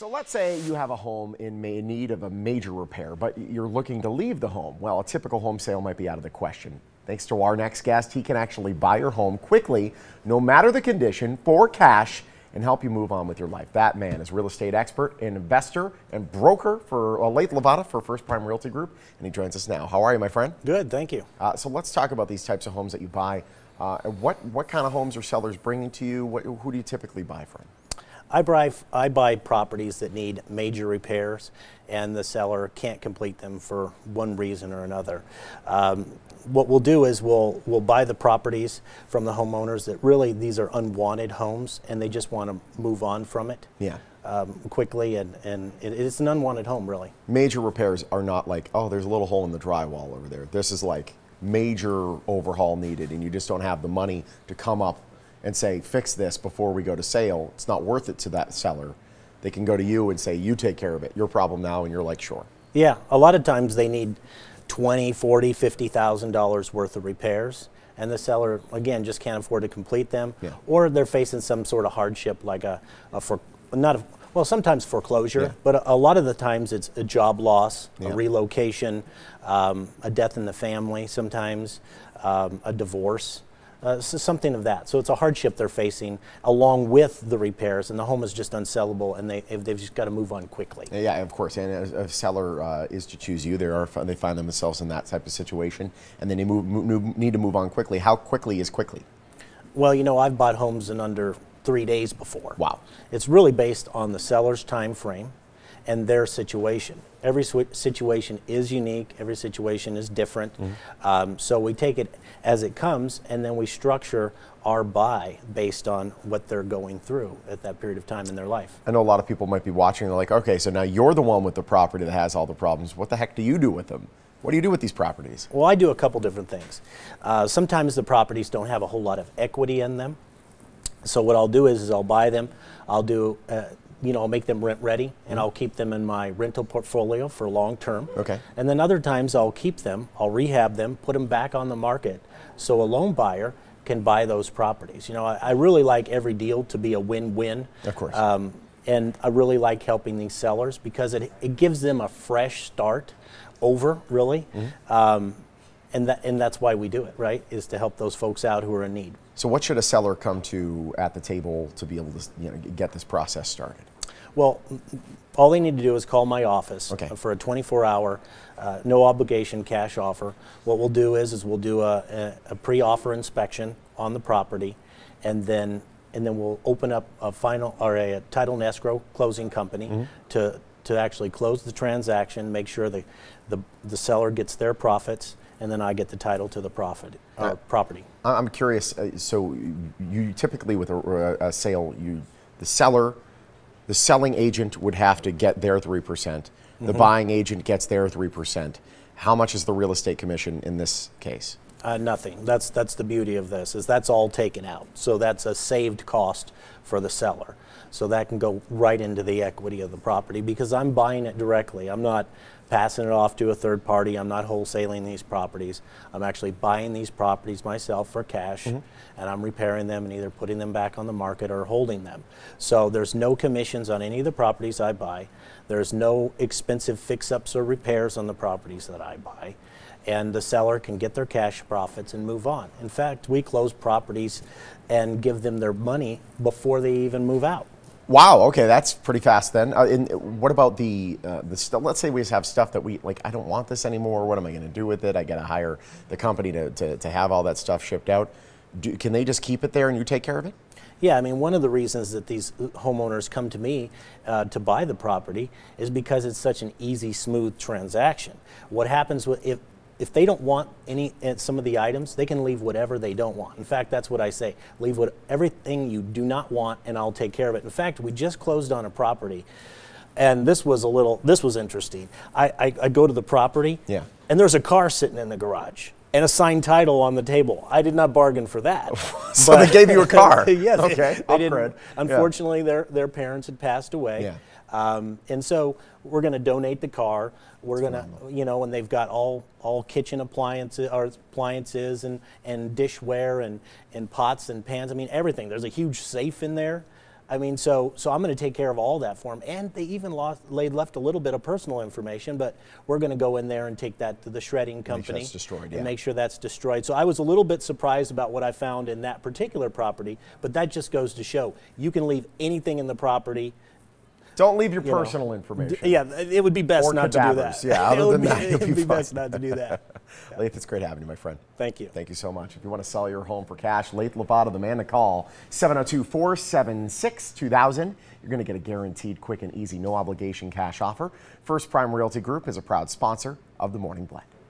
So let's say you have a home in need of a major repair, but you're looking to leave the home. Well, a typical home sale might be out of the question. Thanks to our next guest, he can actually buy your home quickly, no matter the condition, for cash, and help you move on with your life. That man is real estate expert, and investor, and broker for Lathe Lavada for First Prime Realty Group, and he joins us now. How are you, my friend? Good, thank you. So let's talk about these types of homes that you buy. What kind of homes are sellers bringing to you? Who do you typically buy from? I buy properties that need major repairs, and the seller can't complete them for one reason or another. What we'll do is we'll buy the properties from the homeowners that really these are unwanted homes, and they just want to move on from it. Yeah. Quickly, and it's an unwanted home, really. Major repairs are not like, oh, there's a little hole in the drywall over there. This is like major overhaul needed, and you just don't have the money to come up and say, fix this before we go to sale. It's not worth it to that seller. They can go to you and say, you take care of it. Your problem now, and you're like, sure. Yeah, a lot of times they need $20,000, $40,000, $50,000 worth of repairs, and the seller, again, just can't afford to complete them, yeah. Or they're facing some sort of hardship like well, sometimes foreclosure, yeah. But a lot of the times it's a job loss, yeah. A relocation, a death in the family sometimes, a divorce. So something of that. So it's a hardship they're facing along with the repairs, and the home is just unsellable, and they've just got to move on quickly. Yeah, of course. And as a seller is to choose you, they find themselves in that type of situation, and then they need to move on quickly. How quickly is quickly? Well, you know, I've bought homes in under 3 days before. Wow. It's really based on the seller's time frame and their situation. Every situation is unique. Every situation is different. Mm-hmm. So we take it as it comes, and then we structure our buy based on what they're going through at that period of time in their life. I know a lot of people might be watching. They're like, okay, so now you're the one with the property that has all the problems. What the heck do you do with them? What do you do with these properties? Well, I do a couple different things. Sometimes the properties don't have a whole lot of equity in them. So what I'll do is I'll buy them. I'll do I'll make them rent ready, and I'll keep them in my rental portfolio for long term. Okay. And then other times I'll keep them, I'll rehab them, put them back on the market so a loan buyer can buy those properties. You know, I really like every deal to be a win-win. Of course. And I really like helping these sellers because it gives them a fresh start over, really. Mm-hmm. And that's why we do it, right, is to help those folks out who are in need. So what should a seller come to at the table to be able to get this process started? Well, all they need to do is call my office, okay, for a 24-hour, no obligation cash offer. What we'll do is we'll do a pre-offer inspection on the property, and then we'll open up a title and escrow closing company, mm-hmm, to actually close the transaction, make sure the seller gets their profits, and then I get the title to the property. I'm curious. So you typically with a sale, the selling agent would have to get their 3%. The mm-hmm. buying agent gets their 3%. How much is the real estate commission in this case? Nothing. That's the beauty of this, is that's all taken out. So that's a saved cost for the seller. So that can go right into the equity of the property because I'm buying it directly. I'm not passing it off to a third party. I'm not wholesaling these properties. I'm actually buying these properties myself for cash, mm-hmm, and I'm repairing them and either putting them back on the market or holding them. So there's no commissions on any of the properties I buy. There's no expensive fix-ups or repairs on the properties that I buy. And the seller can get their cash profits and move on. In fact, we close properties and give them their money before they even move out. Wow. Okay, that's pretty fast then. And what about the stuff? Let's say we just have stuff that I don't want this anymore. What am I going to do with it? I got to hire the company to have all that stuff shipped out. Can they just keep it there and you take care of it? Yeah, I mean, one of the reasons that these homeowners come to me to buy the property is because it's such an easy, smooth transaction. What happens if they don't want some of the items, they can leave whatever they don't want. In fact, that's what I say. Leave everything you do not want, and I'll take care of it. In fact, we just closed on a property, and this was interesting. I go to the property, yeah, and there's a car sitting in the garage and a signed title on the table. I did not bargain for that. So they gave you a car? Yes. Okay. They didn't. Unfortunately, yeah, their parents had passed away. Yeah. And so we're going to donate the car. We're going to, and they've got all kitchen appliances and dishware and pots and pans. I mean, everything. There's a huge safe in there. I mean, so I'm going to take care of all that for them. And they even left a little bit of personal information, but we're going to go in there and take that to the shredding company. Make sure it's destroyed, and make sure that's destroyed. So I was a little bit surprised about what I found in that particular property, but that just goes to show you can leave anything in the property. Don't leave your personal information. Yeah, it would be best not to do that. Yeah, other than that, it would be best not to do that. Lathe, it's great having you, my friend. Thank you. Thank you so much. If you want to sell your home for cash, Lathe Lavada, the man to call, 702-476-2000. You're going to get a guaranteed quick and easy, no obligation cash offer. First Prime Realty Group is a proud sponsor of the Morning Blend.